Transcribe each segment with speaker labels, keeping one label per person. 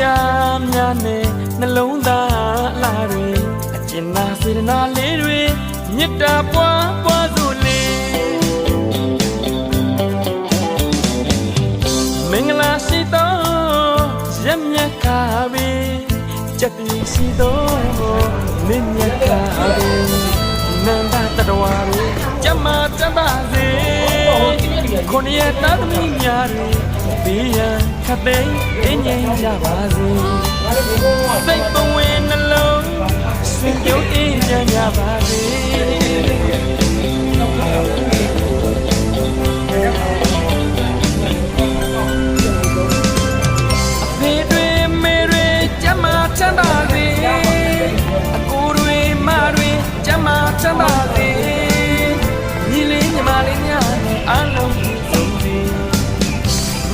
Speaker 1: များနဲ့နှလုံးသားအလားတွေအကျဉ်းနာစေတနာလေးတွေမေတ္တာပွားပွားစို့လေမင်္ဂလာရှိသောရမြတ်ကားပဲကြက်တီရှိသောမင်းမြတ်ကားပဲနန္ဒတတော်ဝါတွေကျမတတ်ပါစေခொနည်းသားသမီးများတွေဘေးရန်ခတ်သိမ်းအင်းငြိမ်းကြပါစေစိတ်ပဝေနှလုံးဆွေပြုံးအေးချမ်းကြပါစေအဖေတွေမေတွေကျမချမ်းသာစေအကိုတွေမတွေကျမချမ်းသာစေညီလေးညီမလေးများအားလုံးဆုံးစေ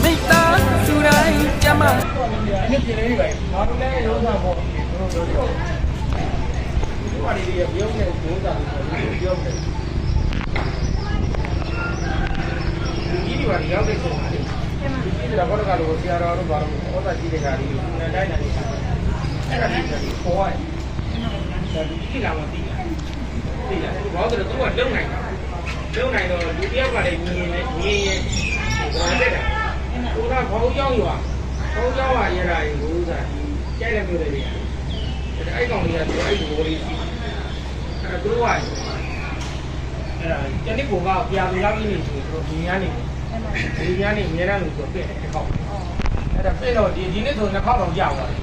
Speaker 1: မိတ္တာသူတိုင်းကျမ
Speaker 2: နေ့ပြင်လေးပဲငါတို့လည်းရောစားဖို့တို့တို့တို့ဒီပါလေးရဲ့ပြောင်းတဲ့ဒုစားကိုပြောတယ်ဒီဒီပါရောက်တဲ့ပုံမှာလေဒီတော့ဘာလို့ဆရာတော်တို့ဘာလို့ဟောတာကြည့်တဲ့ခါလေးနဲ့တိုင်းနိုင်နေတာအဲ့ဒါကြီးပေါ်ရတယ်ဒီလာမသိလားသိလားဘာလို့လဲသူကလုံနိုင်တာလုံနိုင်တော့လူတယောက်ကလည်းမြင်ရင်ဘာလဲတာသူကဘောင်းကြောင်းရွာဘောင်းကြောင်းရရရင်ကိုစားဒီကြိုက်တဲ့မျိုးတွေအဲ့ကောင်လေးကသူအဲ့ဒီဘောလေးရှိအဲ့ဒါသူကအဲ့ဒါကျန်တဲ့ကောင်ကပြာပြရောက်နေတယ်ဆိုတော့ဒီညာနေအများနဲ့အများနဲ့လို့ဆိုပြည့်တယ်တစ်ခေါက်အဲ့ဒါပြည့်တော့ဒီနေ့ဆိုနှစ်ခေါက်တော့ကြာသွားတယ်